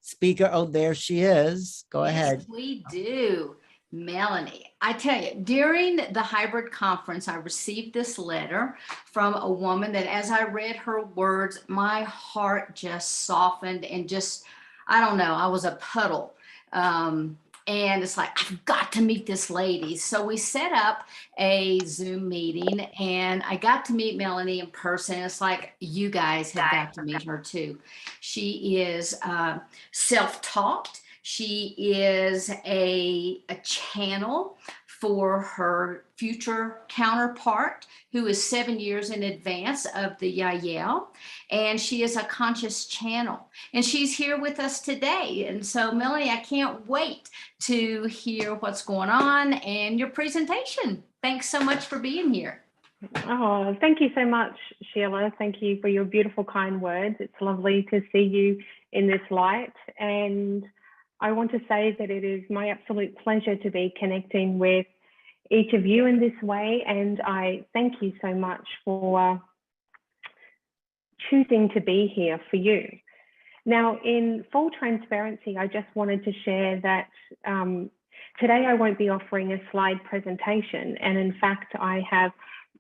speaker. Oh, there she is. Go ahead. Yes, we do. Melanie, I tell you, during the hybrid conference, I received this letter from a woman that as I read her words, my heart just softened and just, I don't know, I was a puddle. And it's like, I've got to meet this lady. So we set up a Zoom meeting and I got to meet Melanie in person. It's like, you guys have got to meet her too. She is self-taught. She is a channel for her future counterpart, who is 7 years in advance of the Yael, and she is a conscious channel. And she's here with us today. And so, Melanie, I can't wait to hear what's going on and your presentation. Thanks so much for being here. Oh, thank you so much, Sheila. Thank you for your beautiful, kind words. It's lovely to see you in this light. And I want to say that it is my absolute pleasure to be connecting with each of you in this way. And I thank you so much for choosing to be here for you. Now, in full transparency, I just wanted to share that today I won't be offering a slide presentation. And in fact, I have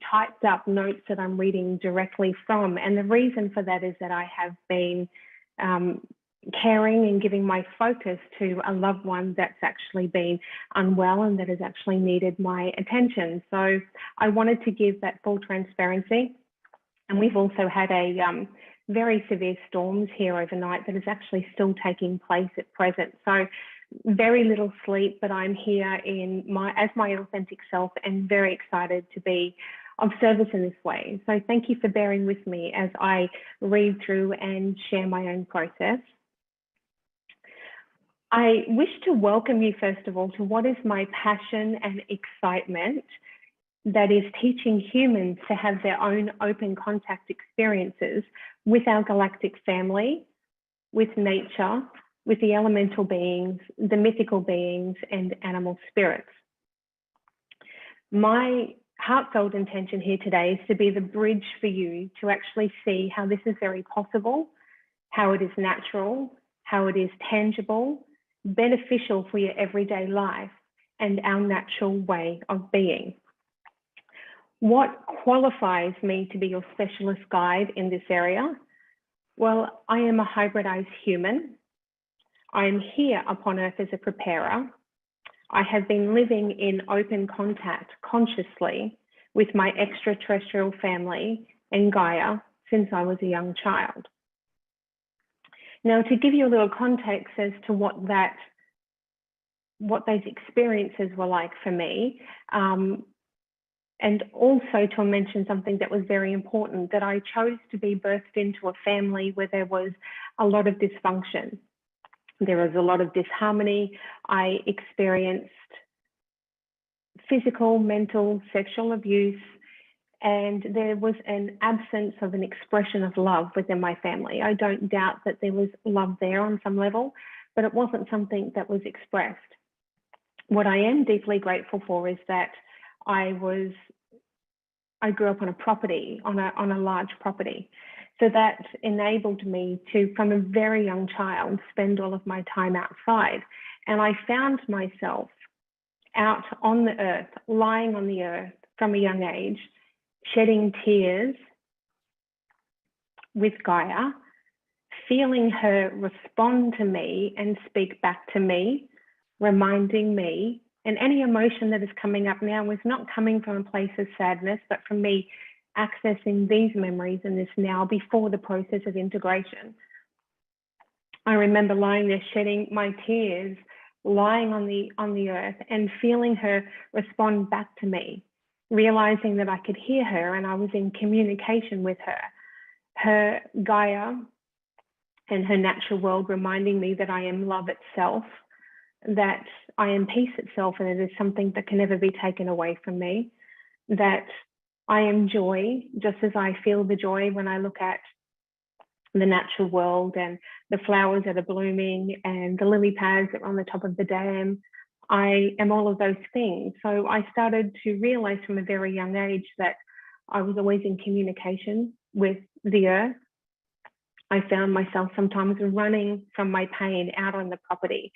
typed up notes that I'm reading directly from. And the reason for that is that I have been caring and giving my focus to a loved one that's actually been unwell and that has actually needed my attention. So I wanted to give that full transparency. And we've also had a very severe storms here overnight that is actually still taking place at present. So very little sleep, but I'm here in as my authentic self and very excited to be of service in this way. So thank you for bearing with me as I read through and share my own process. I wish to welcome you, first of all, to what is my passion and excitement, that is teaching humans to have their own open contact experiences with our galactic family, with nature, with the elemental beings, the mythical beings, and animal spirits. My heartfelt intention here today is to be the bridge for you to actually see how this is very possible, how it is natural, how it is tangible, beneficial for your everyday life, and our natural way of being. What qualifies me to be your specialist guide in this area? Well, I am a hybridized human. I am here upon Earth as a preparer. I have been living in open contact consciously with my extraterrestrial family and Gaia since I was a young child. Now, to give you a little context as to what those experiences were like for me, and also to mention something that was very important, that I chose to be birthed into a family where there was a lot of dysfunction. There was a lot of disharmony. I experienced physical, mental, sexual abuse, and there was an absence of an expression of love within my family. I don't doubt that there was love there on some level, but it wasn't something that was expressed. What I am deeply grateful for is that I grew up on a property, on a large property. So that enabled me to, from a very young child, spend all of my time outside. And I found myself out on the earth, lying on the earth from a young age, shedding tears with Gaia, feeling her respond to me and speak back to me, reminding me, and any emotion that is coming up now was not coming from a place of sadness, but from me accessing these memories in this now before the process of integration. I remember lying there shedding my tears, lying on the earth and feeling her respond back to me, realizing that I could hear her and I was in communication with her. Her Gaia and her natural world reminding me that I am love itself, that I am peace itself, and it is something that can never be taken away from me, that I am joy, just as I feel the joy when I look at the natural world and the flowers that are blooming and the lily pads that are on the top of the dam. I am all of those things. So I started to realize from a very young age that I was always in communication with the earth. I found myself sometimes running from my pain out on the property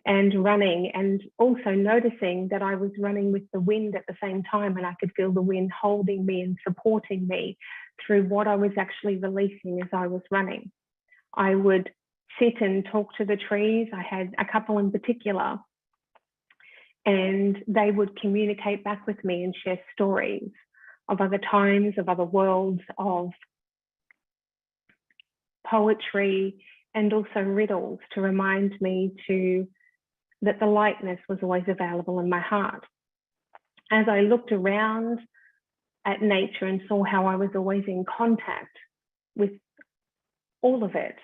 and running, and also noticing that I was running with the wind at the same time, and I could feel the wind holding me and supporting me through what I was actually releasing as I was running. I would sit and talk to the trees. I had a couple in particular, and they would communicate back with me and share stories of other times, of other worlds, of poetry, and also riddles to remind me that the lightness was always available in my heart. As I looked around at nature and saw how I was always in contact with all of it,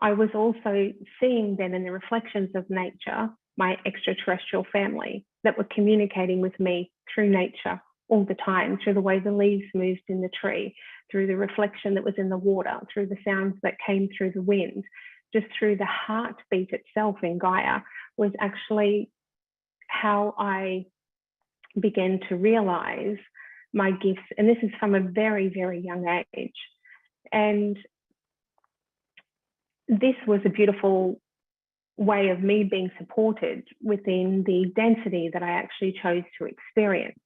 I was also seeing then in the reflections of nature, my extraterrestrial family that were communicating with me through nature all the time, through the way the leaves moved in the tree, through the reflection that was in the water, through the sounds that came through the wind, just through the heartbeat itself in Gaia, was actually how I began to realize my gifts. And this is from a very, very young age. And this was a beautiful way of me being supported within the density that I actually chose to experience,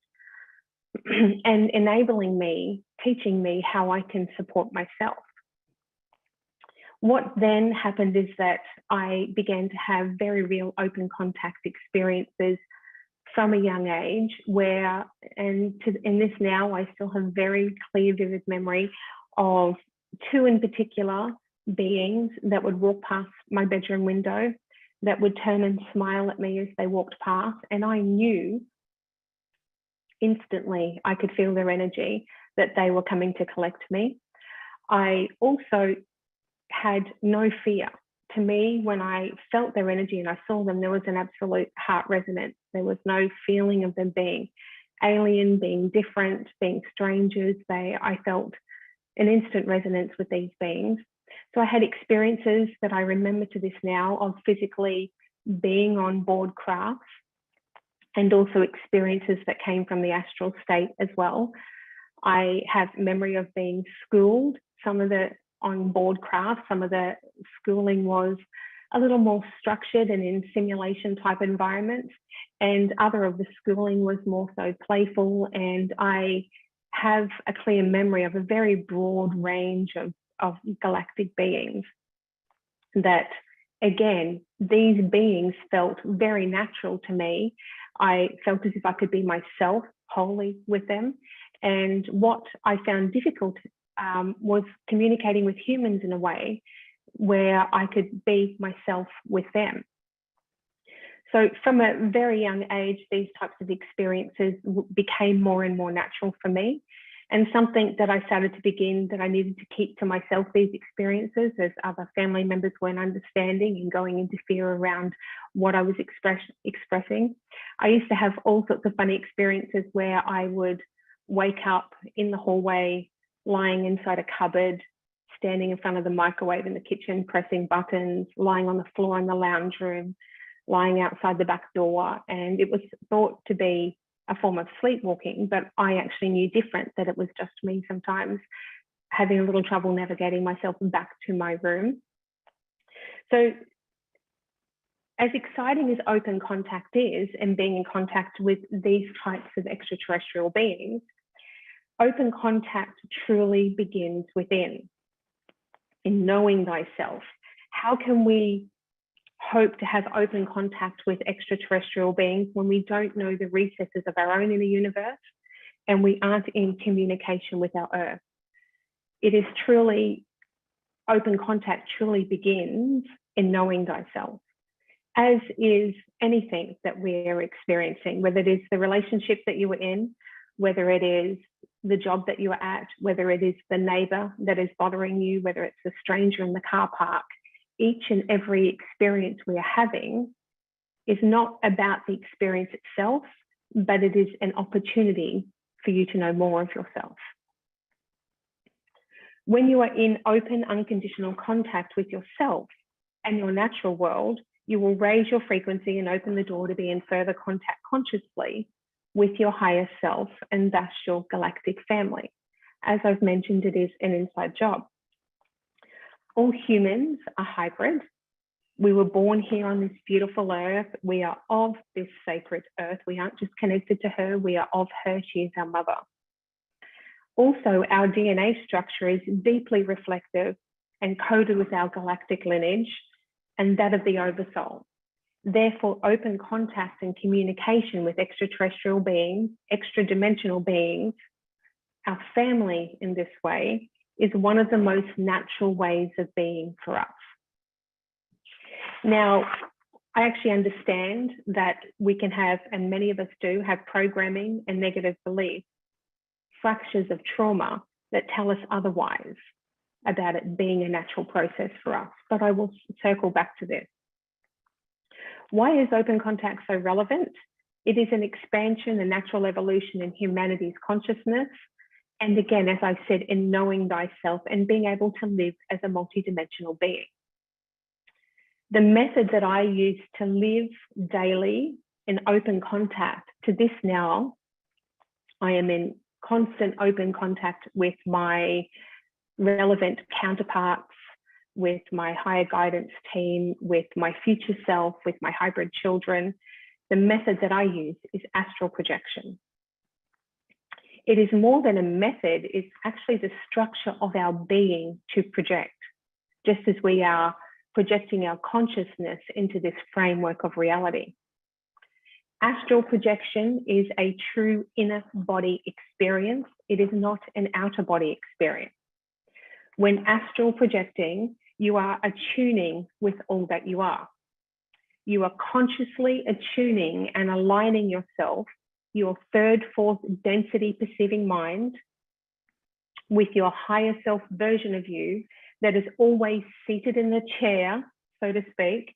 and enabling me, teaching me how I can support myself. What then happened is that I began to have very real open contact experiences from a young age where, in this now, I still have very clear, vivid memory of two in particular beings that would walk past my bedroom window, that would turn and smile at me as they walked past. And I knew instantly, I could feel their energy, that they were coming to collect me. I also had no fear. To me, when I felt their energy and I saw them, there was an absolute heart resonance. There was no feeling of them being alien, being different, being strangers. I felt an instant resonance with these beings. So I had experiences that I remember to this now of physically being on board crafts, and also experiences that came from the astral state as well. I have memory of being schooled. Some of the on board craft, some of the schooling was a little more structured and in simulation type environments, and other of the schooling was more so playful. And I have a clear memory of a very broad range of galactic beings that, again, these beings felt very natural to me. I felt as if I could be myself wholly with them. And what I found difficult was communicating with humans in a way where I could be myself with them. So from a very young age, these types of experiences became more and more natural for me, and something that I started to begin that I needed to keep to myself, these experiences, as other family members weren't understanding and going into fear around what I was expressing. I used to have all sorts of funny experiences where I would wake up in the hallway, lying inside a cupboard, standing in front of the microwave in the kitchen, pressing buttons, lying on the floor in the lounge room, lying outside the back door. And it was thought to be a form of sleepwalking, but I actually knew different, that it was just me sometimes having a little trouble navigating myself back to my room. So as exciting as open contact is, and being in contact with these types of extraterrestrial beings, open contact truly begins within, in knowing thyself. How can we hope to have open contact with extraterrestrial beings when we don't know the recesses of our own inner universe and we aren't in communication with our earth? It is truly, open contact truly begins in knowing thyself, as is anything that we're experiencing, whether it is the relationship that you were in, whether it is the job that you are at, whether it is the neighbor that is bothering you, whether it's a stranger in the car park. Each and every experience we are having is not about the experience itself, but it is an opportunity for you to know more of yourself. When you are in open, unconditional contact with yourself and your natural world, you will raise your frequency and open the door to be in further contact consciously with your higher self, and thus your galactic family. As I've mentioned, it is an inside job. All humans are hybrid. We were born here on this beautiful earth. We are of this sacred earth. We aren't just connected to her. We are of her. She is our mother. Also, our DNA structure is deeply reflective and coded with our galactic lineage and that of the oversoul. Therefore, open contact and communication with extraterrestrial beings, extra-dimensional beings, our family in this way, is one of the most natural ways of being for us. Now, I actually understand that we can have, and many of us do, have programming and negative beliefs, fractures of trauma that tell us otherwise about it being a natural process for us. But I will circle back to this. Why is open contact so relevant? It is an expansion, a natural evolution in humanity's consciousness. And again, as I said, in knowing thyself and being able to live as a multidimensional being. The method that I use to live daily in open contact, to this now, I am in constant open contact with my relevant counterparts, with my higher guidance team, with my future self, with my hybrid children. The method that I use is astral projection. It is more than a method, it's actually the structure of our being to project, just as we are projecting our consciousness into this framework of reality. Astral projection is a true inner body experience. It is not an outer body experience. When astral projecting, you are attuning with all that you are. You are consciously attuning and aligning yourself, your third, fourth density perceiving mind, with your higher self version of you that is always seated in the chair, so to speak,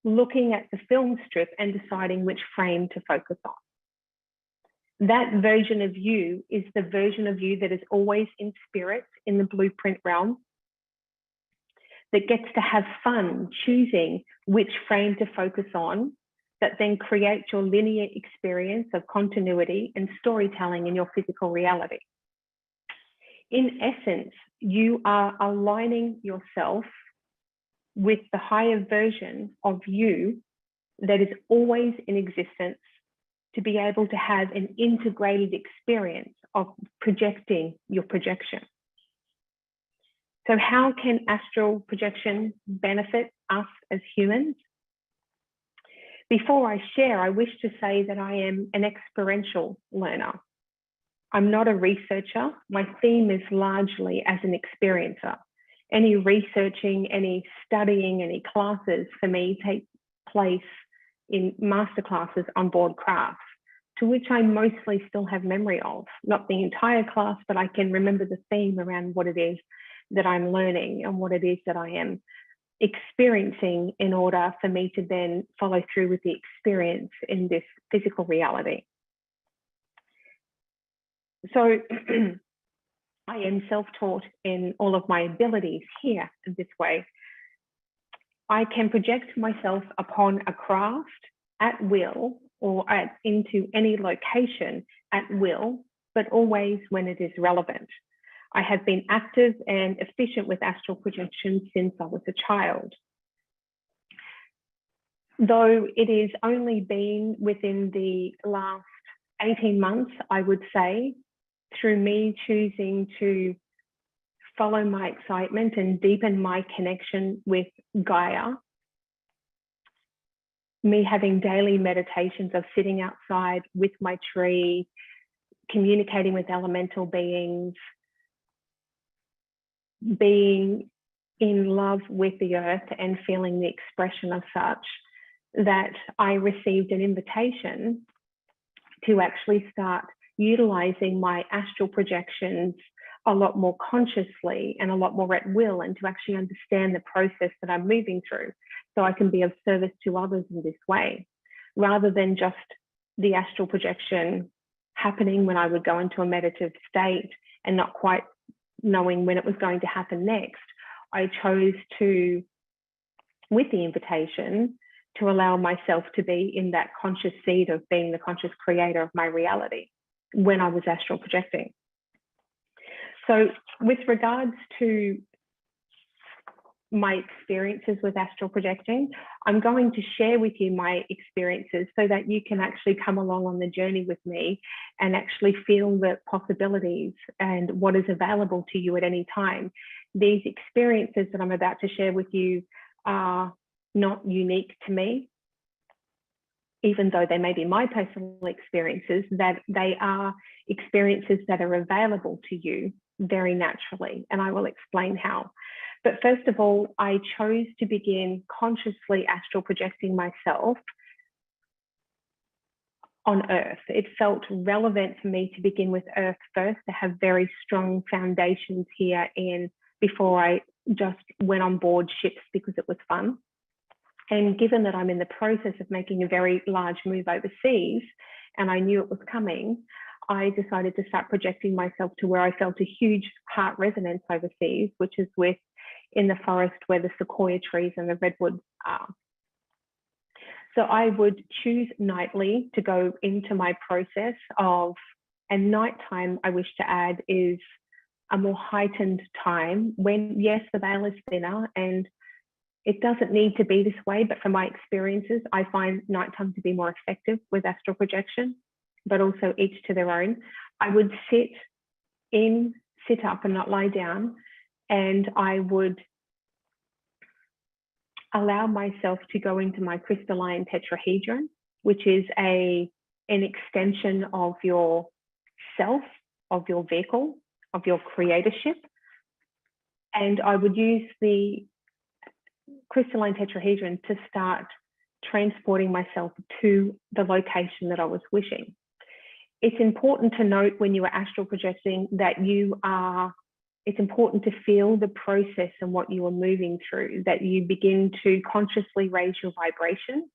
looking at the film strip and deciding which frame to focus on. That version of you is the version of you that is always in spirit, in the blueprint realm, that gets to have fun choosing which frame to focus on, that then creates your linear experience of continuity and storytelling in your physical reality. In essence, you are aligning yourself with the higher version of you that is always in existence, to be able to have an integrated experience of projecting your projection. So how can astral projection benefit us as humans? Before I share, I wish to say that I am an experiential learner. I'm not a researcher. My theme is largely as an experiencer. Any researching, any studying, any classes for me take place in masterclasses on board crafts, to which I mostly still have memory of. Not the entire class, but I can remember the theme around what it is that I'm learning and what it is that I am experiencing in order for me to then follow through with the experience in this physical reality. So I am self-taught in all of my abilities here in this way. I can project myself upon a craft at will or into any location at will, but always when it is relevant. I have been active and efficient with astral projection since I was a child. Though it has only been within the last 18 months, I would say, through me choosing to follow my excitement and deepen my connection with Gaia, me having daily meditations of sitting outside with my tree, communicating with elemental beings, being in love with the earth and feeling the expression of such, that I received an invitation to actually start utilizing my astral projections a lot more consciously and a lot more at will, and to actually understand the process that I'm moving through, so I can be of service to others in this way, rather than just the astral projection happening when I would go into a meditative state and not quite knowing when it was going to happen next. I chose to, with the invitation, to allow myself to be in that conscious seed of being the conscious creator of my reality when I was astral projecting. So with regards to my experiences with astral projecting. I'm going to share with you my experiences so that you can actually come along on the journey with me and actually feel the possibilities and what is available to you at any time. These experiences that I'm about to share with you are not unique to me, even though they may be my personal experiences, that they are experiences that are available to you very naturally. And I will explain how. But first of all, I chose to begin consciously astral projecting myself on Earth. It felt relevant for me to begin with Earth first, to have very strong foundations here before I just went on board ships because it was fun. And given that I'm in the process of making a very large move overseas, and I knew it was coming, I decided to start projecting myself to where I felt a huge heart resonance overseas, which is in the forest where the sequoia trees and the redwoods are. So I would choose nightly to go into my process of, and nighttime, I wish to add, is a more heightened time when, yes, the veil is thinner and it doesn't need to be this way, but from my experiences, I find nighttime to be more effective with astral projection, but also each to their own. I would sit up and not lie down, and I would allow myself to go into my crystalline tetrahedron, which is an extension of your self, of your vehicle, of your creatorship. And I would use the crystalline tetrahedron to start transporting myself to the location that I was wishing. It's important to note when you are astral projecting that it's important to feel the process and what you are moving through, that you begin to consciously raise your vibration.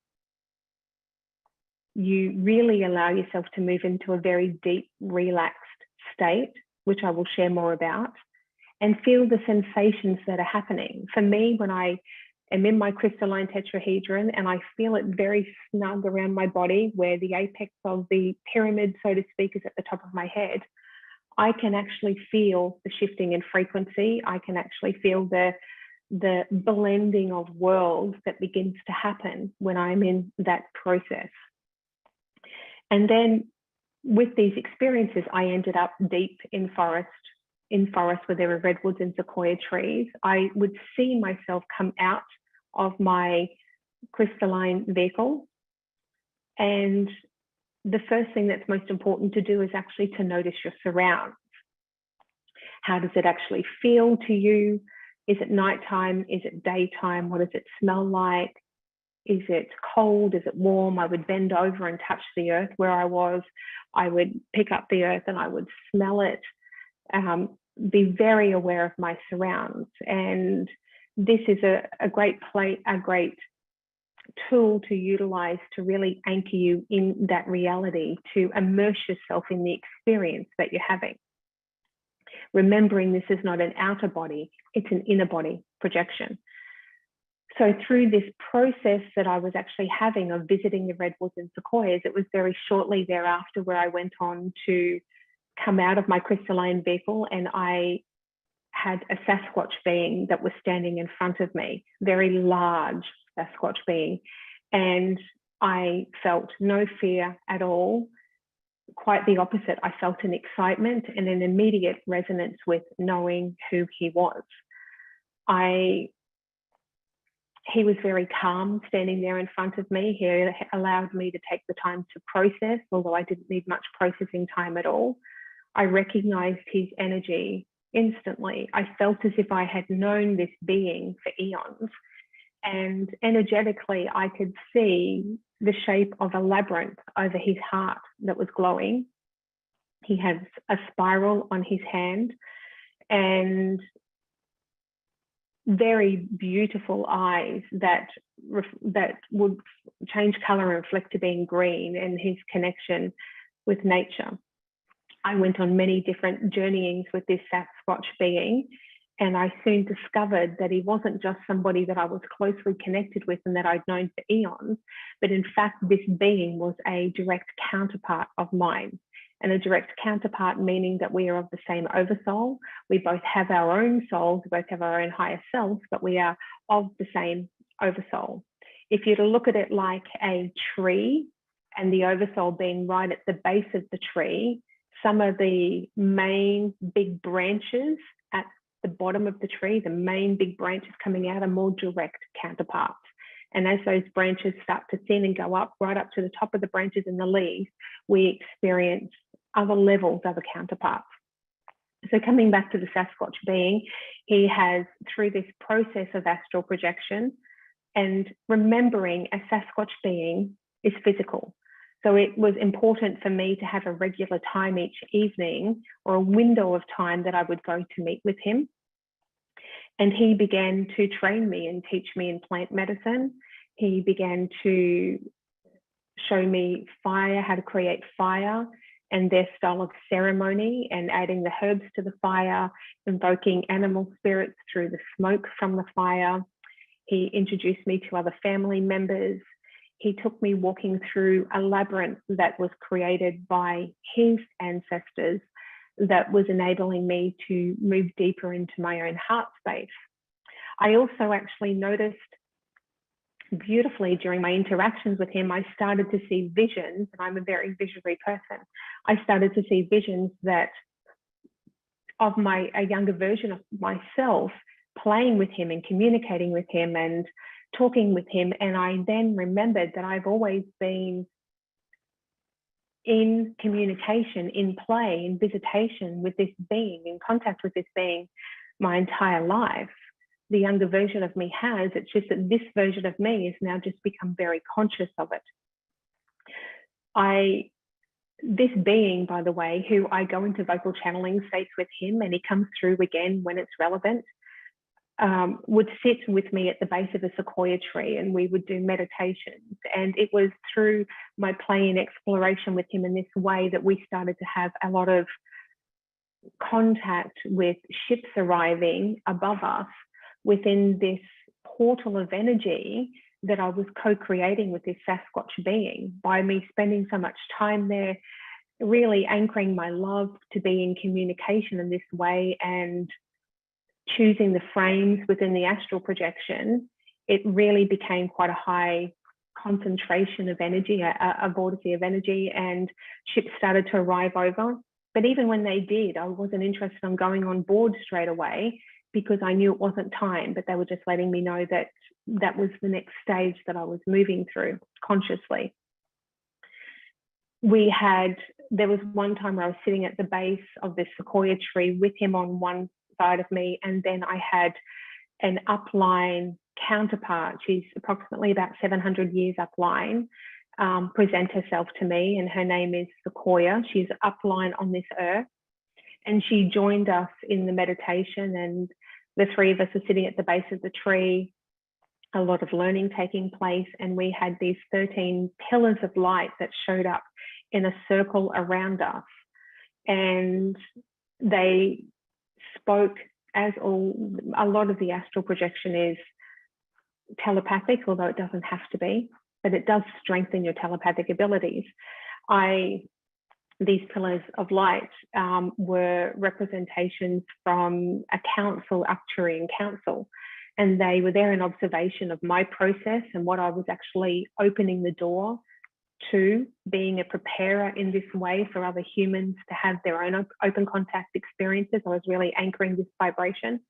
You really allow yourself to move into a very deep, relaxed state, which I will share more about, and feel the sensations that are happening. For me, when I am in my crystalline tetrahedron and I feel it very snug around my body, where the apex of the pyramid, so to speak, is at the top of my head, I can actually feel the shifting in frequency. I can actually feel the blending of worlds that begins to happen when I'm in that process. And then with these experiences, I ended up deep in forest where there were redwoods and sequoia trees. I would see myself come out of my crystalline vehicle. And the first thing that's most important to do is actually to notice your surrounds. How does it actually feel to you? Is it nighttime? Is it daytime? What does it smell like? Is it cold? Is it warm? I would bend over and touch the earth where I was. I would pick up the earth and I would smell it. Be very aware of my surrounds. And this is a great tool to utilize to really anchor you in that reality, to immerse yourself in the experience that you're having. Remembering this is not an outer body, it's an inner body projection. So through this process that I was actually having of visiting the redwoods and sequoias, it was very shortly thereafter where I went on to come out of my crystalline vehicle, and I had a Sasquatch being that was standing in front of me, very large Sasquatch being, and I felt no fear at all. Quite the opposite. I felt an excitement and an immediate resonance with knowing who he was. He was very calm standing there in front of me. He allowed me to take the time to process, although I didn't need much processing time at all. I recognized his energy instantly. I felt as if I had known this being for eons. And energetically, I could see the shape of a labyrinth over his heart that was glowing. He has a spiral on his hand and very beautiful eyes that would change color and reflect to being green, and his connection with nature. I went on many different journeyings with this Sasquatch being, And I soon discovered that he wasn't just somebody that I was closely connected with and that I'd known for eons, but in fact, this being was a direct counterpart of mine. And a direct counterpart meaning that we are of the same oversoul. We both have our own souls, we both have our own higher selves, but we are of the same oversoul. If you're to look at it like a tree and the oversoul being right at the base of the tree, some of the main big branches at the bottom of the tree, the main big branches coming out, are more direct counterparts. And as those branches start to thin and go up, right up to the top of the branches and the leaves, we experience other levels, other counterparts. So coming back to the Sasquatch being, he has, through this process of astral projection and remembering a Sasquatch being is physical. So it was important for me to have a regular time each evening, or a window of time that I would go to meet with him. And he began to train me and teach me in plant medicine. He began to show me fire, how to create fire and their style of ceremony, and adding the herbs to the fire, invoking animal spirits through the smoke from the fire. He introduced me to other family members. He took me walking through a labyrinth that was created by his ancestors that was enabling me to move deeper into my own heart space. I also actually noticed beautifully during my interactions with him, I started to see visions, and I'm a very visionary person. I started to see visions that of a younger version of myself playing with him and communicating with him and talking with him. And I then remembered that I've always been in communication, in play, in visitation with this being, in contact with this being my entire life. The younger version of me has, it's just that this version of me has now just become very conscious of it. This being, by the way, who I go into vocal channeling states with him, and he comes through again when it's relevant, would sit with me at the base of a sequoia tree, and we would do meditations. And it was through my play and exploration with him in this way that we started to have a lot of contact with ships arriving above us within this portal of energy that I was co-creating with this Sasquatch being. By me spending so much time there, really anchoring my love to be in communication in this way and choosing the frames within the astral projection, it really became quite a high concentration of energy, a vortex of energy, and ships started to arrive over. But even when they did, I wasn't interested in going on board straight away, because I knew it wasn't time, but they were just letting me know that that was the next stage that I was moving through consciously. There was one time where I was sitting at the base of this sequoia tree with him on one side of me, and then I had an upline counterpart. She's approximately about 700 years upline, present herself to me, and her name is Sequoia. She's upline on this earth, and she joined us in the meditation, and the three of us were sitting at the base of the tree, a lot of learning taking place, and we had these 13 pillars of light that showed up in a circle around us, and they spoke as a lot of the astral projection is telepathic, although it doesn't have to be, but it does strengthen your telepathic abilities. These pillars of light were representations from a council, Actuarian Council, and they were there in observation of my process and what I was actually opening the door to, being a preparer in this way for other humans to have their own open contact experiences. I was really anchoring this vibration.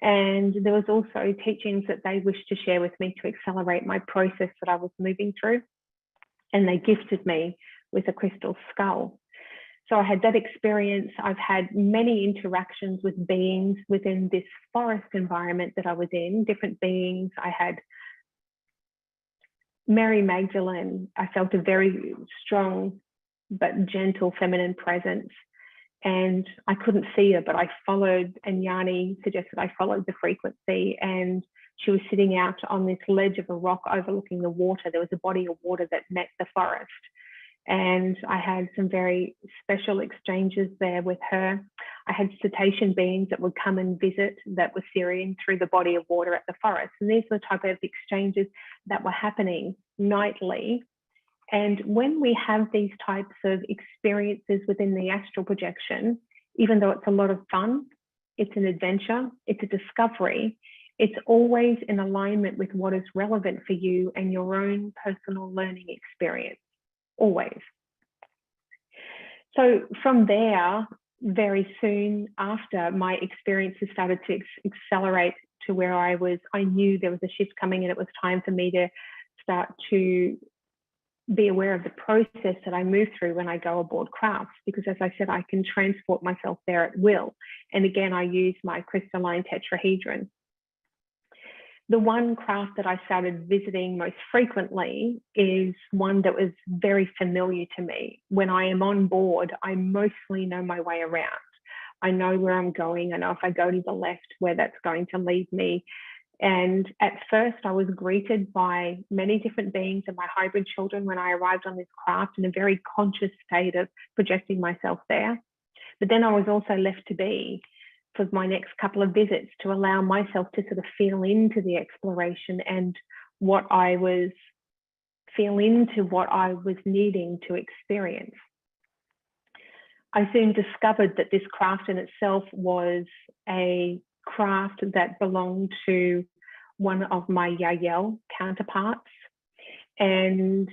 And there was also teachings that they wished to share with me to accelerate my process that I was moving through. And they gifted me with a crystal skull. So I had that experience. I've had many interactions with beings within this forest environment that I was in, different beings. I had Mary Magdalene. I felt a very strong but gentle feminine presence, and I couldn't see her, but I followed, and Yanni suggested I followed the frequency, and she was sitting out on this ledge of a rock overlooking the water. There was a body of water that met the forest, And I had some very special exchanges there with her. I had cetacean beings that would come and visit that were Syrian through the body of water at the forest. And these were the type of exchanges that were happening nightly. And when we have these types of experiences within the astral projection, even though it's a lot of fun, it's an adventure, it's a discovery, it's always in alignment with what is relevant for you and your own personal learning experience, always. So from there, very soon after, my experiences started to accelerate to where I knew there was a shift coming and it was time for me to start to be aware of the process that I move through when I go aboard crafts, because as I said, I can transport myself there at will. And again, I use my crystalline tetrahedron. The one craft that I started visiting most frequently is one that was very familiar to me. When I am on board, I mostly know my way around. I know where I'm going. I know if I go to the left, where that's going to lead me. And at first, I was greeted by many different beings and my hybrid children when I arrived on this craft in a very conscious state of projecting myself there. But then I was also left to be for my next couple of visits to allow myself to sort of feel into the exploration and what I was needing to experience. I soon discovered that this craft in itself was a craft that belonged to one of my Yael counterparts. And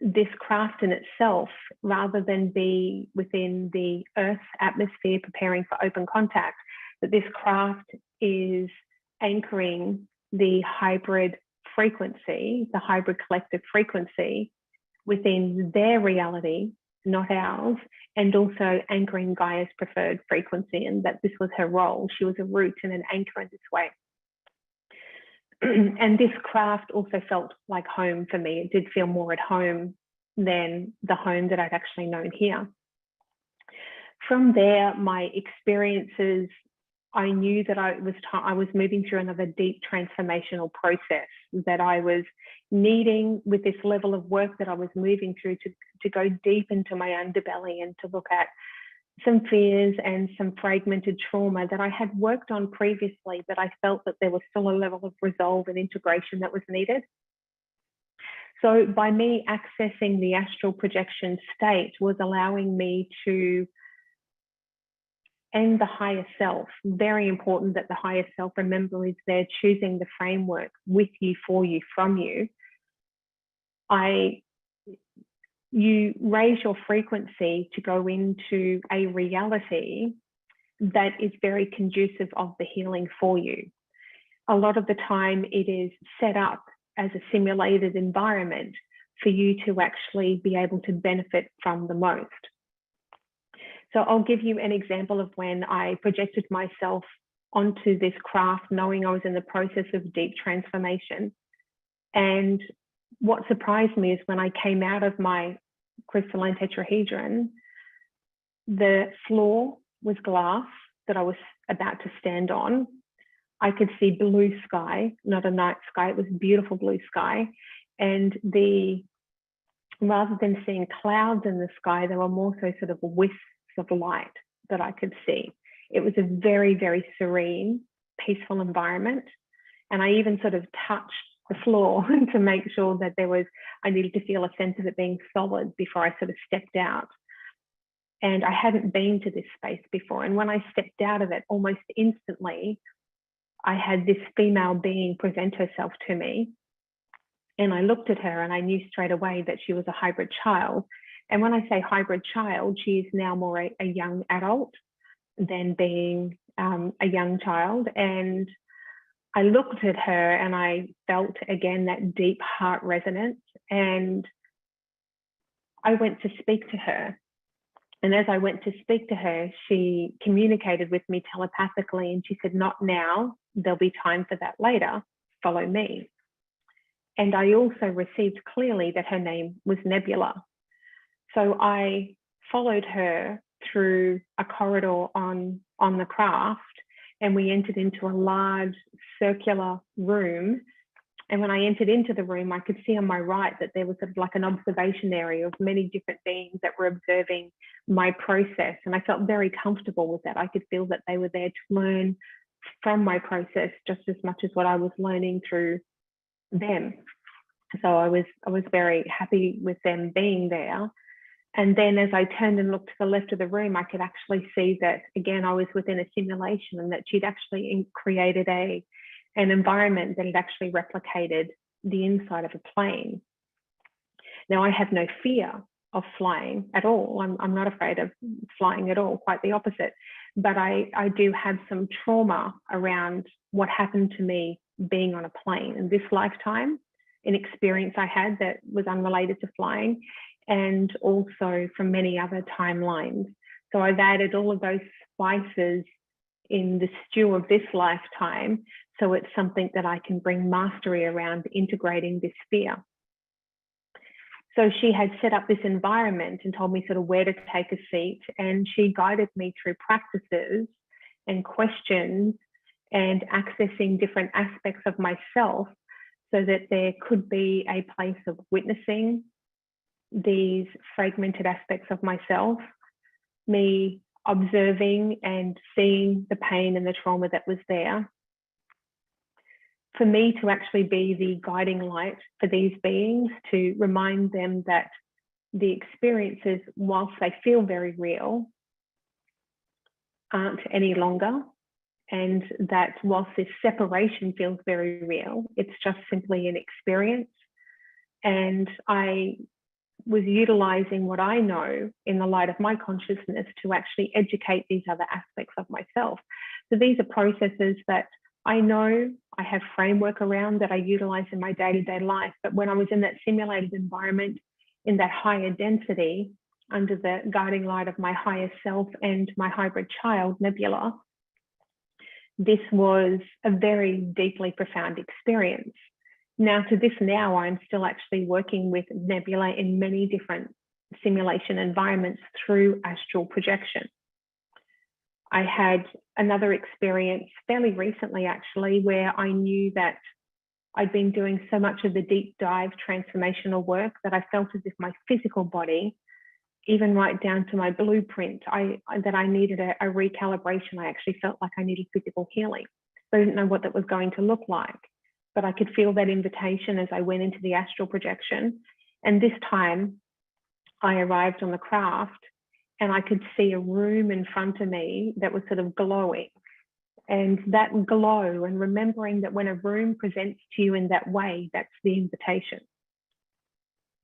this craft in itself, rather than be within the Earth's atmosphere preparing for open contact, that this craft is anchoring the hybrid frequency, the hybrid collective frequency within their reality, not ours, and also anchoring Gaia's preferred frequency, and that this was her role. She was a root and an anchor in this way. And this craft also felt like home for me. It did feel more at home than the home that I'd actually known here. From there, my experiences, I knew that I was moving through another deep transformational process, that I was needing, with this level of work that I was moving through, to go deep into my underbelly and to look at some fears and some fragmented trauma that I had worked on previously, but I felt that there was still a level of resolve and integration that was needed. So by me accessing the astral projection state was allowing me to end the higher self. Very important that the higher self, remember, is there choosing the framework with you, for you, from you. You raise your frequency to go into a reality that is very conducive of the healing for you. A lot of the time it is set up as a simulated environment for you to actually be able to benefit from the most. So I'll give you an example of when I projected myself onto this craft, knowing I was in the process of deep transformation. And what surprised me is when I came out of my crystalline tetrahedron, the floor was glass that I was about to stand on. I could see blue sky, not a night sky, it was beautiful blue sky. And rather than seeing clouds in the sky, there were more so sort of wisps of light that I could see. It was a very, very serene, peaceful environment. And I even sort of touched the floor to make sure that I needed to feel a sense of it being solid before I sort of stepped out. And I hadn't been to this space before. And when I stepped out of it, almost instantly, I had this female being present herself to me. And I looked at her and I knew straight away that she was a hybrid child. And when I say hybrid child, she is now more a young adult than being a young child. And I looked at her and I felt again that deep heart resonance, and I went to speak to her. And as I went to speak to her, she communicated with me telepathically, and she said, "Not now, there'll be time for that later, follow me." And I also received clearly that her name was Nebula. So I followed her through a corridor on the craft, and we entered into a large circular room And when I entered into the room, I could see on my right that there was sort of like an observation area of many different beings that were observing my process. And I felt very comfortable with that. I could feel that they were there to learn from my process just as much as what I was learning through them. So I was very happy with them being there. And then as I turned and looked to the left of the room, I could actually see that, again, I was within a simulation and that she'd actually created an environment that had actually replicated the inside of a plane. Now, I have no fear of flying at all. I'm not afraid of flying at all, quite the opposite. But I do have some trauma around what happened to me being on a plane in this lifetime, an experience I had that was unrelated to flying, and also from many other timelines. So I've added all of those spices in the stew of this lifetime, so it's something that I can bring mastery around integrating this fear. So she had set up this environment and told me sort of where to take a seat, and she guided me through practices and questions and accessing different aspects of myself so that there could be a place of witnessing these fragmented aspects of myself, me observing and seeing the pain and the trauma that was there, for me to actually be the guiding light for these beings, to remind them that the experiences, whilst they feel very real, aren't any longer, and that whilst this separation feels very real, it's just simply an experience. And I was utilizing what I know in the light of my consciousness to actually educate these other aspects of myself. So these are processes that I know I have framework around that I utilize in my day-to-day life. But when I was in that simulated environment, in that higher density, under the guiding light of my higher self and my hybrid child, Nebula, this was a very deeply profound experience. Now, to this now, I'm still actually working with Nebula in many different simulation environments through astral projection. I had another experience fairly recently, actually, where I knew that I'd been doing so much of the deep dive transformational work that I felt as if my physical body, even right down to my blueprint, that I needed a recalibration. I actually felt like I needed physical healing. I didn't know what that was going to look like, but I could feel that invitation as I went into the astral projection. And this time I arrived on the craft and I could see a room in front of me that was sort of glowing. And that glow, and remembering that when a room presents to you in that way, that's the invitation.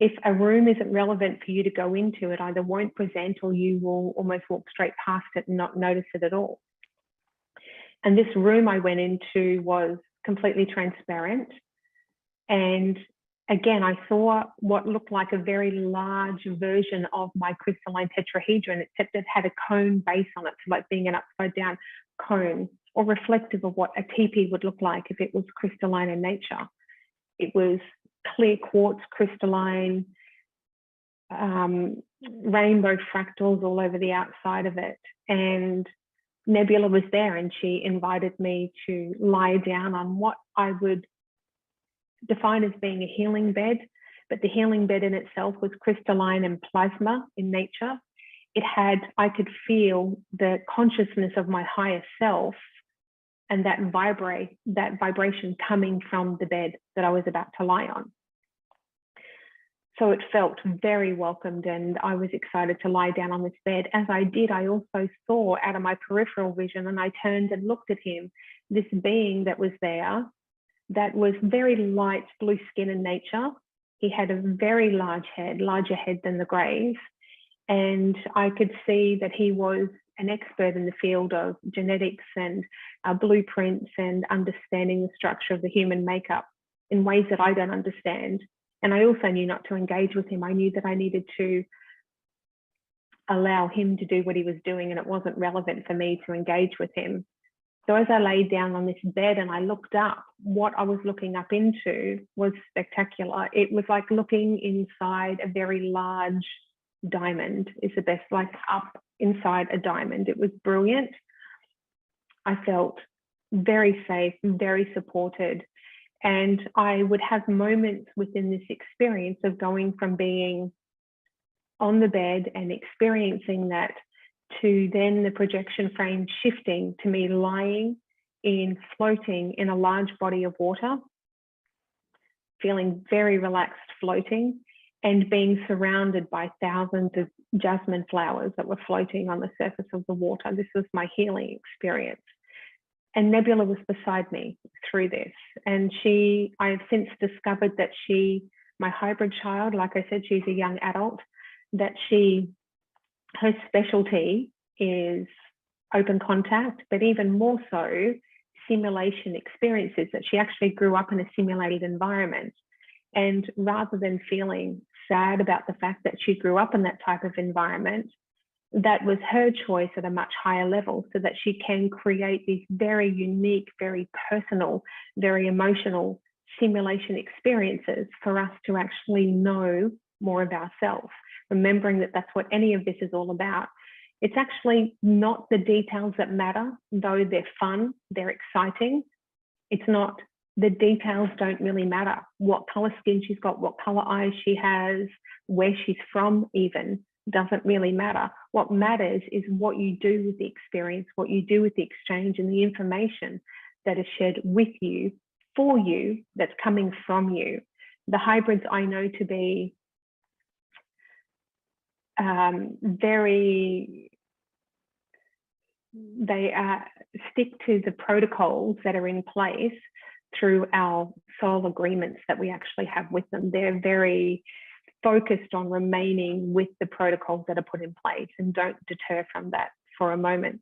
If a room isn't relevant for you to go into, it either won't present or you will almost walk straight past it and not notice it at all. And this room I went into was completely transparent. And again, I saw what looked like a very large version of my crystalline tetrahedron, except it had a cone base on it, so like being an upside down cone, or reflective of what a teepee would look like if it was crystalline in nature. It was clear quartz, crystalline, rainbow fractals all over the outside of it. And Nebula was there, and she invited me to lie down on what I would define as being a healing bed, but the healing bed in itself was crystalline and plasma in nature. I could feel the consciousness of my higher self and that vibration coming from the bed that I was about to lie on. So it felt very welcomed, and I was excited to lie down on this bed. As I did, I also saw out of my peripheral vision, and I turned and looked at him, this being that was there, that was very light blue skin in nature. He had a very large head, larger head than the Greys. And I could see that he was an expert in the field of genetics and blueprints and understanding the structure of the human makeup in ways that I don't understand. And I also knew not to engage with him. I knew that I needed to allow him to do what he was doing, and it wasn't relevant for me to engage with him. So as I laid down on this bed and I looked up, what I was looking up into was spectacular. It was like looking inside a very large diamond, is the best, like up inside a diamond. It was brilliant. I felt very safe, very supported. And I would have moments within this experience of going from being on the bed and experiencing that to then the projection frame shifting to me lying in, floating in a large body of water, feeling very relaxed floating, and being surrounded by thousands of jasmine flowers that were floating on the surface of the water. This was my healing experience. And Nebula was beside me through this. And I have since discovered that my hybrid child, like I said, she's a young adult, that her specialty is open contact, but even more so, simulation experiences, that she actually grew up in a simulated environment. And rather than feeling sad about the fact that she grew up in that type of environment, that was her choice at a much higher level, so that she can create these very unique, very personal, very emotional simulation experiences for us to actually know more of ourselves, remembering that that's what any of this is all about. It's actually not the details that matter, though they're fun, they're exciting. It's not, the details don't really matter. What color skin she's got, what color eyes she has, where she's from even, doesn't really matter. What matters is what you do with the experience, what you do with the exchange, and the information that is shared with you, for you, that's coming from you. The hybrids I know to be stick to the protocols that are in place through our soul agreements that we actually have with them. They're very focused on remaining with the protocols that are put in place and don't deter from that for a moment.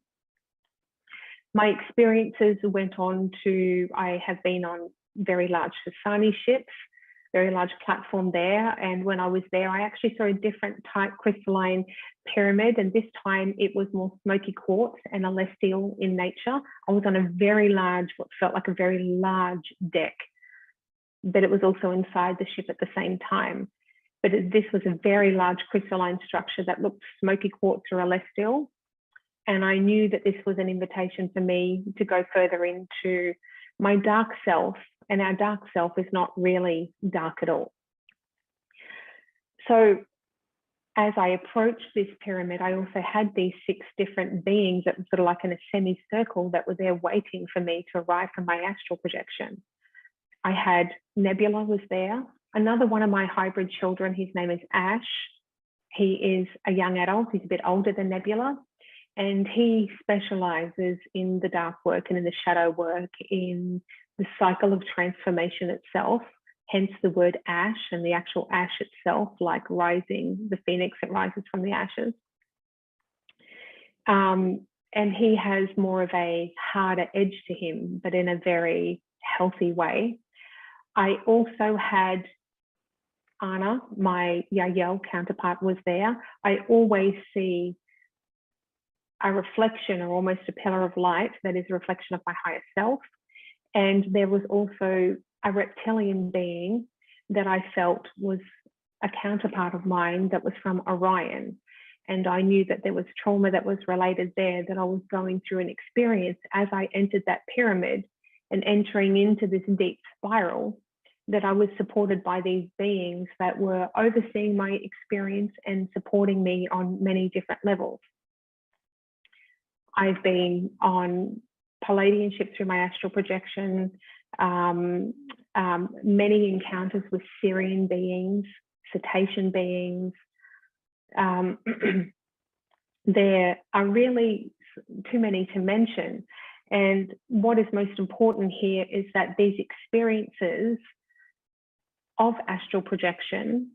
My experiences went on to, I have been on very large Sasani ships, very large platform there. And when I was there, I actually saw a different type crystalline pyramid. And this time it was more smoky quartz and celestial in nature. I was on a very large, what felt like a very large deck, but it was also inside the ship at the same time. But this was a very large crystalline structure that looked smoky quartz or celestial. And I knew that this was an invitation for me to go further into my dark self. And our dark self is not really dark at all. So as I approached this pyramid, I also had these 6 different beings that were sort of like in a semicircle that were there waiting for me to arrive from my astral projection. I had Nebula was there. Another one of my hybrid children, his name is Ash. He is a young adult. He's a bit older than Nebula. And he specializes in the dark work and in the shadow work, in the cycle of transformation itself, hence the word ash and the actual ash itself, like rising, the phoenix that rises from the ashes. And he has more of a harder edge to him, but in a very healthy way. I also had Anna, my Yael counterpart, was there. I always see a reflection or almost a pillar of light that is a reflection of my higher self. And there was also a reptilian being that I felt was a counterpart of mine that was from Orion. And I knew that there was trauma that was related there, that I was going through an experience as I entered that pyramid and entering into this deep spiral, that I was supported by these beings that were overseeing my experience and supporting me on many different levels. I've been on Palladian ships through my astral projection, many encounters with Syrian beings, cetacean beings. There are really too many to mention. And what is most important here is that these experiences of astral projection,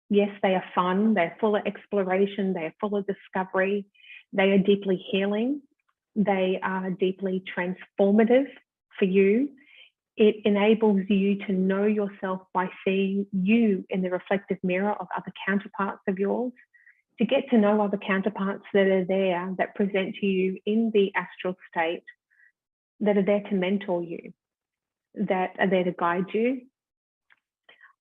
yes, they are fun, they're full of exploration, they're full of discovery, they are deeply healing, they are deeply transformative for you. It enables you to know yourself by seeing you in the reflective mirror of other counterparts of yours, to get to know other counterparts that are there, that present to you in the astral state, that are there to mentor you, that are there to guide you.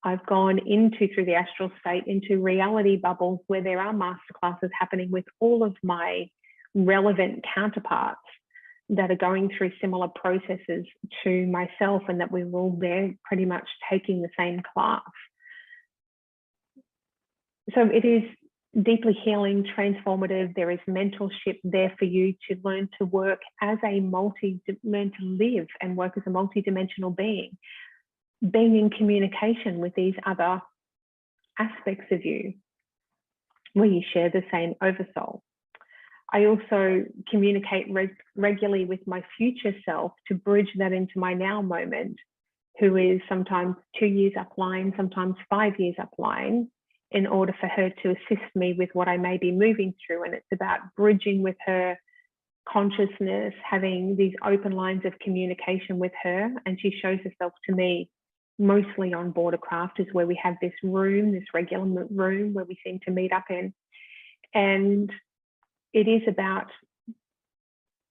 I've gone through the astral state, into reality bubbles where there are masterclasses happening with all of my relevant counterparts that are going through similar processes to myself, and that we were all there pretty much taking the same class. So it is deeply healing, transformative. There is mentorship there for you to learn to work as a learn to live and work as a multi-dimensional being in communication with these other aspects of you where you share the same oversoul. I also communicate regularly with my future self to bridge that into my now moment, who is sometimes 2 years upline, sometimes 5 years upline, in order for her to assist me with what I may be moving through. And it's about bridging with her consciousness, having these open lines of communication with her. And she shows herself to me mostly on board a craft, is where we have this room, this regular room where we seem to meet up in. And it is about,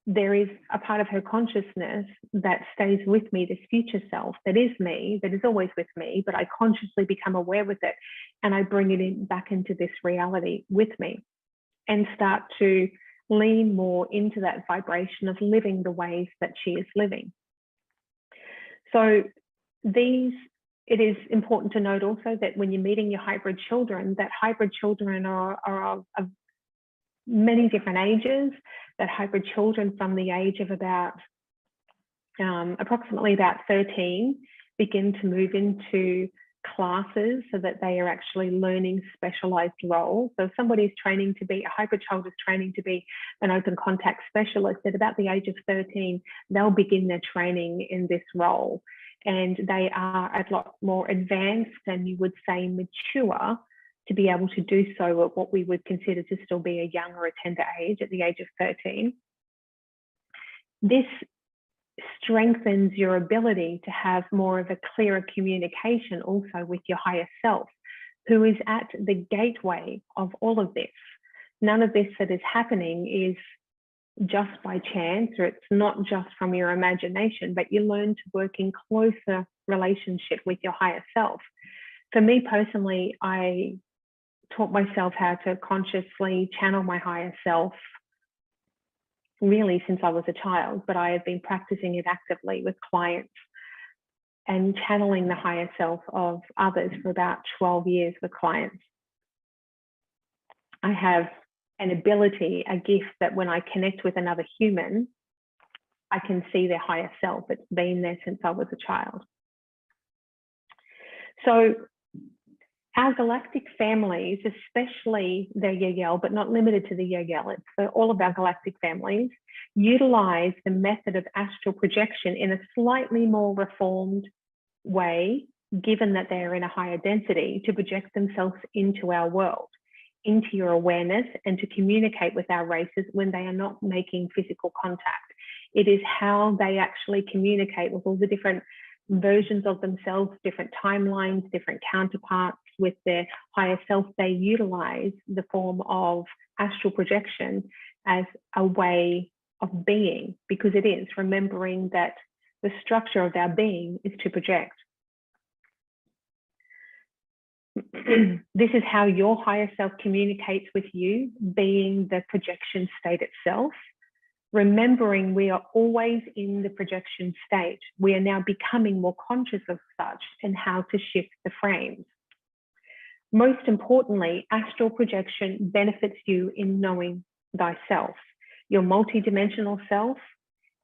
there is a part of her consciousness that stays with me, this future self that is me, that is always with me, but I consciously become aware with it, and I bring it back into this reality with me and start to lean more into that vibration of living the ways that she is living. So it is important to note also that when you're meeting your hybrid children, that hybrid children are of many different ages, that hybrid children from the age of about approximately about 13 begin to move into classes so that they are actually learning specialized roles. So if somebody's training to be, a hybrid child is training to be an open contact specialist, at about the age of 13, they'll begin their training in this role. And they are a lot more advanced than you would say mature to be able to do so at what we would consider to still be a young or a tender age at the age of 13. This strengthens your ability to have more of a clearer communication also with your higher self, who is at the gateway of all of this. None of this that is happening is just by chance, or it's not just from your imagination, but you learn to work in closer relationship with your higher self. For me personally, I taught myself how to consciously channel my higher self really since I was a child, but I have been practicing it actively with clients and channeling the higher self of others for about 12 years with clients. I have an ability, a gift, that when I connect with another human, I can see their higher self. It's been there since I was a child. So our galactic families, especially the Yagyel, but not limited to the Yagyel, it's for all of our galactic families, utilize the method of astral projection in a slightly more reformed way, given that they're in a higher density, to project themselves into our world, into your awareness, and to communicate with our races when they are not making physical contact. It is how they actually communicate with all the different versions of themselves, different timelines, different counterparts with their higher self. They utilize the form of astral projection as a way of being, because it is remembering that the structure of our being is to project. This is how your higher self communicates with you, being the projection state itself. Remembering we are always in the projection state. We are now becoming more conscious of such and how to shift the frames. Most importantly, astral projection benefits you in knowing thyself, your multidimensional self,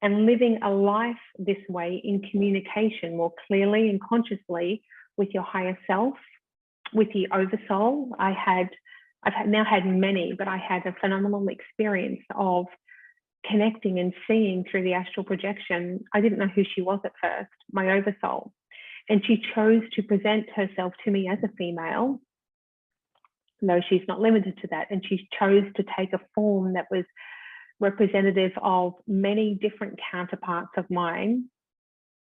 and living a life this way in communication more clearly and consciously with your higher self, with the oversoul. I've now had many, but I had a phenomenal experience of connecting and seeing through the astral projection. I didn't know who she was at first, my oversoul. And she chose to present herself to me as a female. No, she's not limited to that. And she chose to take a form that was representative of many different counterparts of mine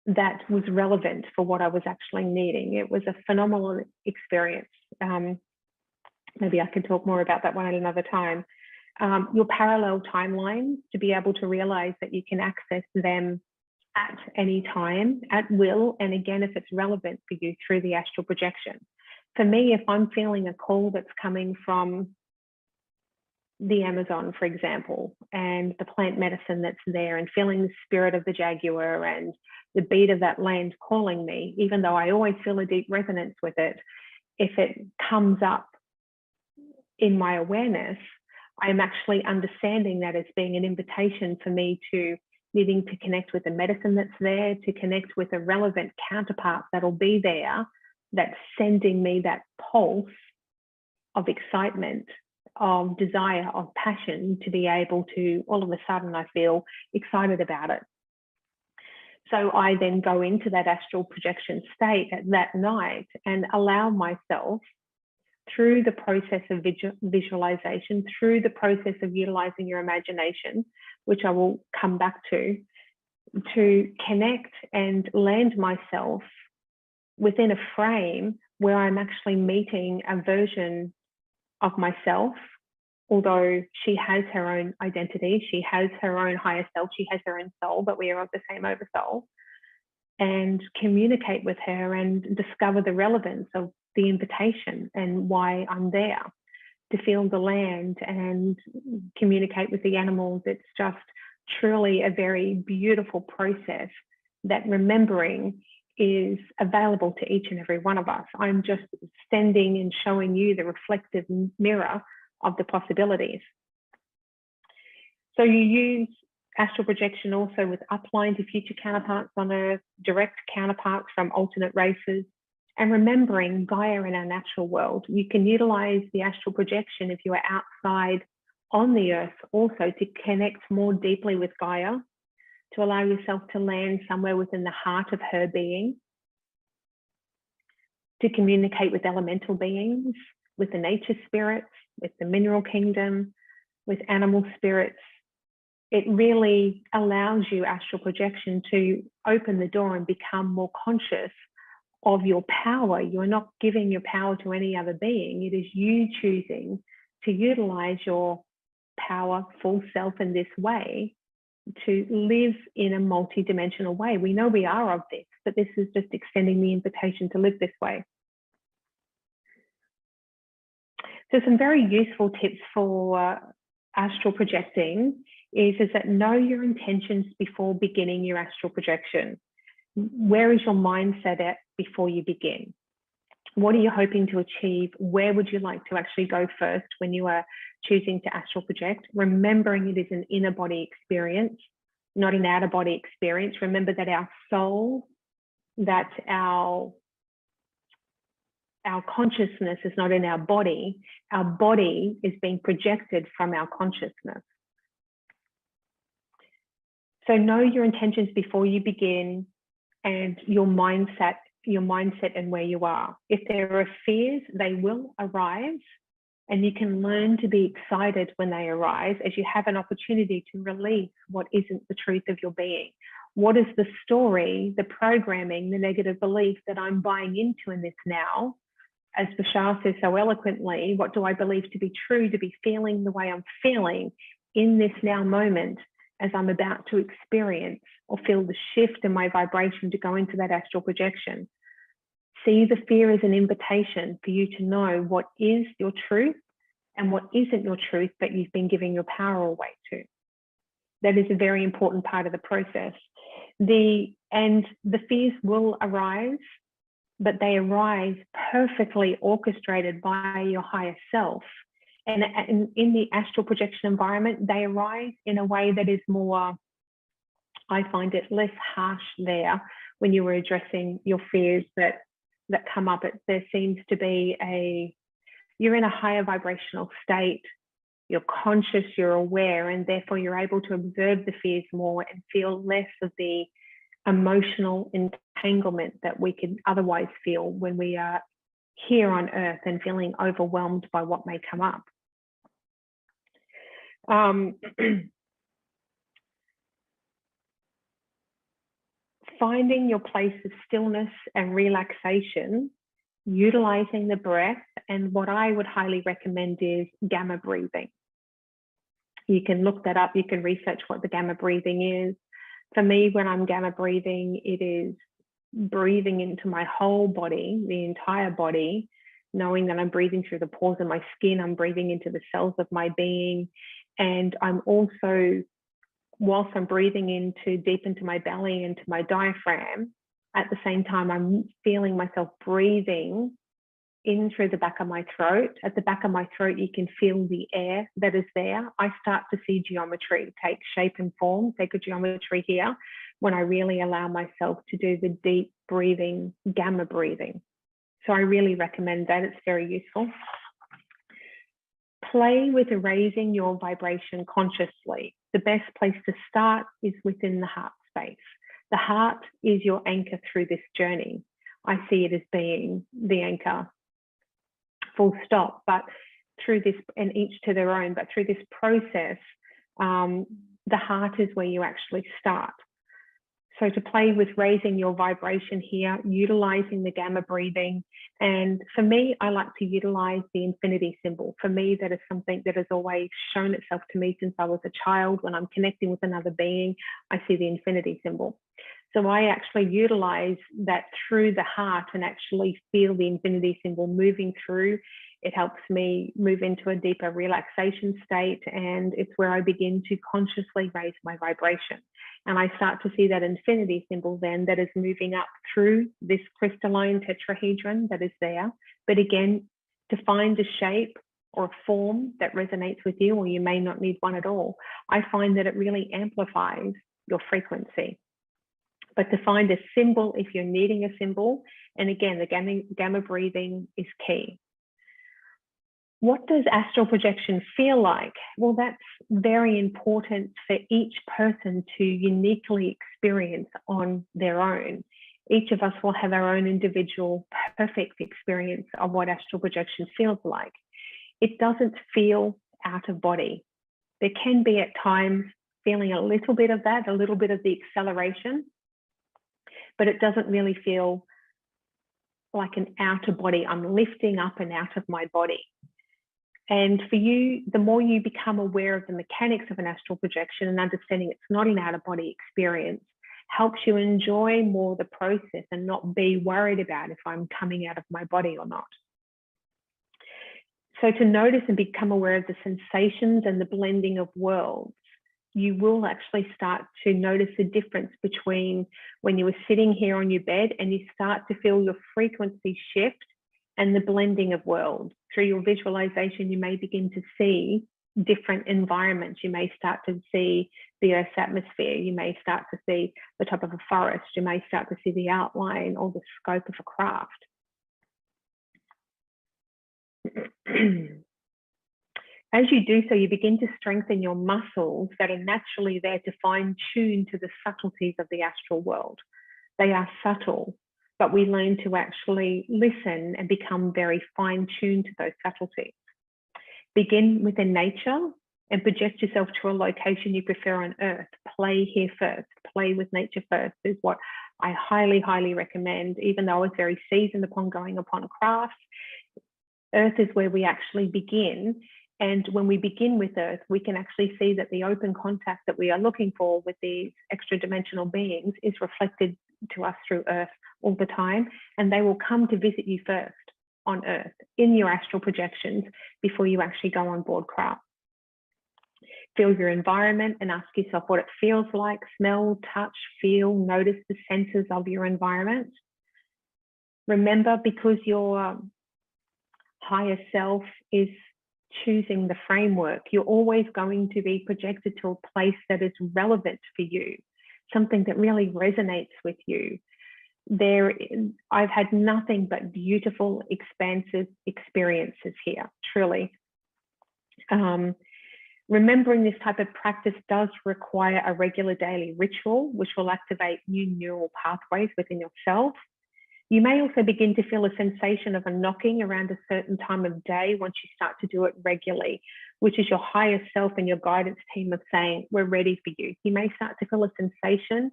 that was relevant for what I was actually needing. It was a phenomenal experience. Maybe I can talk more about that one at another time. Your parallel timelines, to be able to realize that you can access them at any time, at will, and again, if it's relevant for you, through the astral projection. For me, if I'm feeling a call that's coming from the Amazon, for example, and the plant medicine that's there, and feeling the spirit of the jaguar and the beat of that land calling me, even though I always feel a deep resonance with it, if it comes up in my awareness, I'm actually understanding that as being an invitation for me to needing to connect with the medicine that's there, to connect with a relevant counterpart that'll be there, that's sending me that pulse of excitement, of desire, of passion, to be able to, all of a sudden I feel excited about it. So I then go into that astral projection state at that night and allow myself, through the process of visualization, through the process of utilizing your imagination, which I will come back to connect and land myself within a frame where I'm actually meeting a version of myself. Although she has her own identity, she has her own higher self, she has her own soul, but we are of the same oversoul, and communicate with her and discover the relevance of the invitation and why I'm there, to feel the land and communicate with the animals. It's just truly a very beautiful process that remembering is available to each and every one of us. I'm just standing and showing you the reflective mirror of the possibilities. So you use astral projection also with upline to future counterparts on Earth, direct counterparts from alternate races, and remembering Gaia in our natural world. You can utilize the astral projection if you are outside on the Earth also to connect more deeply with Gaia, to allow yourself to land somewhere within the heart of her being, to communicate with elemental beings, with the nature spirits, with the mineral kingdom, with animal spirits. It really allows you, astral projection, to open the door and become more conscious of your power. You're not giving your power to any other being. It is you choosing to utilize your power, full self in this way, to live in a multi-dimensional way. We know we are of this, but this is just extending the invitation to live this way. So some very useful tips for astral projecting is that know your intentions before beginning your astral projection. Where is your mindset at before you begin? What are you hoping to achieve? Where would you like to actually go first when you are choosing to astral project? Remembering it is an inner body experience, not an outer body experience. Remember that our soul, that our consciousness is not in our body. Our body is being projected from our consciousness. So know your intentions before you begin, and your mindset and where you are. If there are fears, they will arise, and you can learn to be excited when they arise as you have an opportunity to release what isn't the truth of your being. What is the story, the programming, the negative belief that I'm buying into in this now? As Bashar says so eloquently, what do I believe to be true, to be feeling the way I'm feeling in this now moment as I'm about to experience or feel the shift in my vibration to go into that astral projection? See the fear as an invitation for you to know what is your truth and what isn't your truth that you've been giving your power away to. That is a very important part of the process. The fears will arise, but they arise perfectly orchestrated by your higher self. And in the astral projection environment, they arise in a way that is more, I find it less harsh there when you were addressing your fears that come up. There seems to be you're in a higher vibrational state, you're conscious, you're aware, and therefore you're able to observe the fears more and feel less of the emotional entanglement that we could otherwise feel when we are here on Earth and feeling overwhelmed by what may come up. Finding your place of stillness and relaxation, utilizing the breath, and what I would highly recommend is gamma breathing. You can look that up, you can research what the gamma breathing is. For me, when I'm gamma breathing, it is breathing into my whole body, the entire body, knowing that I'm breathing through the pores in my skin, I'm breathing into the cells of my being. And I'm also, whilst I'm breathing into deep into my belly, into my diaphragm, at the same time, I'm feeling myself breathing in through the back of my throat. At the back of my throat, you can feel the air that is there. I start to see geometry take shape and form, take a geometry here, when I really allow myself to do the deep breathing, gamma breathing. So I really recommend that. It's very useful. Play with raising your vibration consciously. The best place to start is within the heart space. The heart is your anchor through this journey. I see it as being the anchor, full stop. But through this, and each to their own, but through this process, the heart is where you actually start. So to play with raising your vibration here, utilizing the gamma breathing. And for me, I like to utilize the infinity symbol. For me, that is something that has always shown itself to me since I was a child. When I'm connecting with another being, I see the infinity symbol. So I actually utilize that through the heart and actually feel the infinity symbol moving through. It helps me move into a deeper relaxation state, and it's where I begin to consciously raise my vibration. And I start to see that infinity symbol then that is moving up through this crystalline tetrahedron that is there. But again, to find a shape or a form that resonates with you, or you may not need one at all, I find that it really amplifies your frequency. But to find a symbol, if you're needing a symbol, and again, the gamma breathing is key. What does astral projection feel like? Well, that's very important for each person to uniquely experience on their own. Each of us will have our own individual perfect experience of what astral projection feels like. It doesn't feel out of body. There can be at times feeling a little bit of that, a little bit of the acceleration, but it doesn't really feel like an outer body. I'm lifting up and out of my body. And for you, the more you become aware of the mechanics of an astral projection and understanding it's not an out-of-body experience, helps you enjoy more the process and not be worried about if I'm coming out of my body or not. So to notice and become aware of the sensations and the blending of worlds, you will actually start to notice the difference between when you were sitting here on your bed and you start to feel your frequency shift and the blending of worlds. Through your visualization, you may begin to see different environments. You may start to see the Earth's atmosphere. You may start to see the top of a forest. You may start to see the outline or the scope of a craft. As you do so, you begin to strengthen your muscles that are naturally there to fine tune to the subtleties of the astral world. They are subtle, but we learn to actually listen and become very fine-tuned to those subtleties. Begin within nature and project yourself to a location you prefer on Earth. Play here first. Play with nature first is what I highly, highly recommend. Even though I was very seasoned upon going upon a craft, Earth is where we actually begin. And when we begin with Earth, we can actually see that the open contact that we are looking for with these extra dimensional beings is reflected to us through Earth all the time. And they will come to visit you first on Earth in your astral projections before you actually go on board craft. Feel your environment and ask yourself what it feels like. Smell, touch, feel, notice the senses of your environment. Remember, because your higher self is choosing the framework, you're always going to be projected to a place that is relevant for you, something that really resonates with you. I've had nothing but beautiful, expansive experiences here, truly. Remembering this type of practice does require a regular daily ritual, which will activate new neural pathways within yourself. You may also begin to feel a sensation of a knocking around a certain time of day once you start to do it regularly, which is your higher self and your guidance team of saying, we're ready for you. You may start to feel a sensation,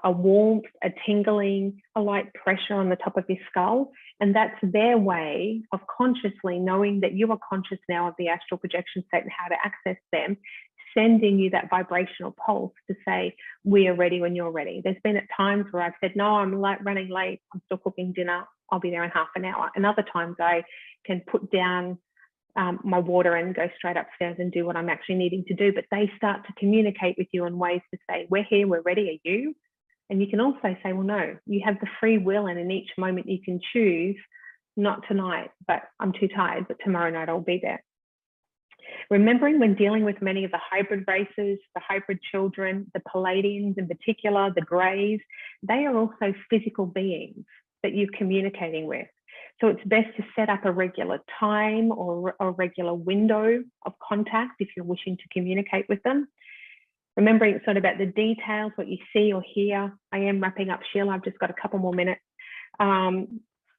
a warmth, a tingling, a light pressure on the top of your skull. And that's their way of consciously knowing that you are conscious now of the astral projection state and how to access them, sending you that vibrational pulse to say, we are ready when you're ready. There's been at times where I've said, no, I'm running late. I'm still cooking dinner. I'll be there in half an hour. And other times I can put down my water and go straight upstairs and do what I'm actually needing to do. But they start to communicate with you in ways to say, we're here, we're ready, are you? And you can also say, well, no, you have the free will, and in each moment you can choose, not tonight, but I'm too tired, but tomorrow night I'll be there. Remembering when dealing with many of the hybrid races, the hybrid children, the Palladians in particular, the Greys, they are also physical beings that you're communicating with. So it's best to set up a regular time or a regular window of contact if you're wishing to communicate with them. Remembering it's not about the details, what you see or hear. I am wrapping up, Sheila. I've just got a couple more minutes.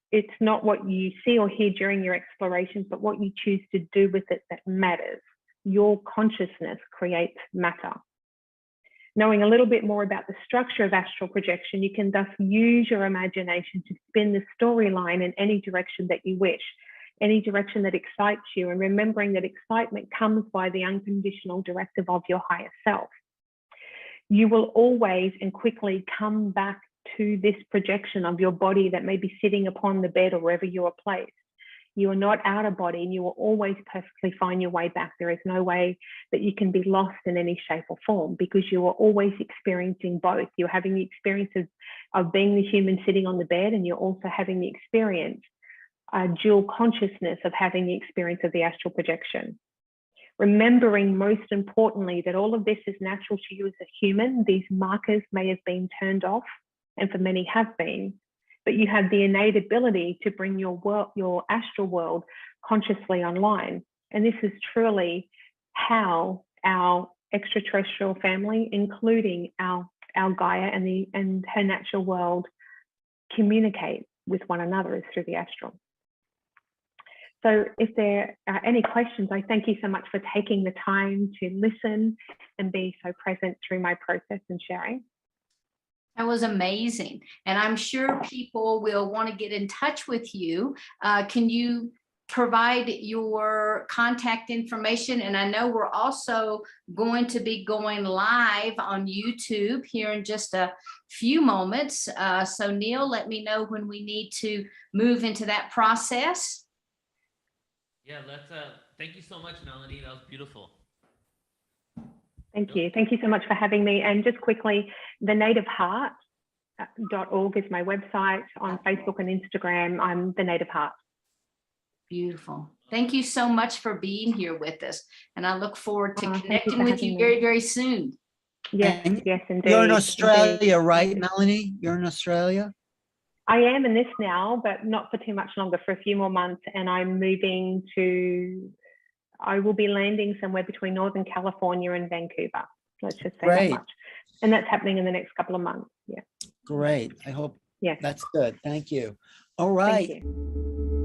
It's not what you see or hear during your explorations, but what you choose to do with it that matters. Your consciousness creates matter. Knowing a little bit more about the structure of astral projection, you can thus use your imagination to spin the storyline in any direction that you wish, any direction that excites you, and remembering that excitement comes by the unconditional directive of your higher self. You will always and quickly come back to this projection of your body that may be sitting upon the bed or wherever you are placed. You are not out of body, and you will always perfectly find your way back. There is no way that you can be lost in any shape or form, because you are always experiencing both. You're having the experiences of being the human sitting on the bed, and you're also having the experience, dual consciousness of having the experience of the astral projection. Remembering most importantly that all of this is natural to you as a human. These markers may have been turned off, and for many have been, but you have the innate ability to bring your world, your astral world, consciously online. And this is truly how our extraterrestrial family, including our Gaia and her natural world, communicate with one another, is through the astral. So if there are any questions, I thank you so much for taking the time to listen and be so present through my process and sharing. That was amazing. And I'm sure people will want to get in touch with you. Can you provide your contact information? And I know we're also going to be going live on YouTube here in just a few moments. So Neil, let me know when we need to move into that process. Yeah, thank you so much, Melanie. That was beautiful. Thank you. Thank you so much for having me. And just quickly, thenativeheart.org is my website. On Facebook and Instagram, I'm The Native Heart. Beautiful. Thank you so much for being here with us. And I look forward to connecting with you me. very, very soon. Yes, And yes, indeed. You're in Australia, indeed. right, Melanie? You're in Australia? I am in this now, but not for too much longer, for a few more months. And I'm moving to, I will be landing somewhere between Northern California and Vancouver. Let's just say that much. And that's happening in the next couple of months. Yeah. Great. I hope Yes. that's good. Thank you. All right. Thank you.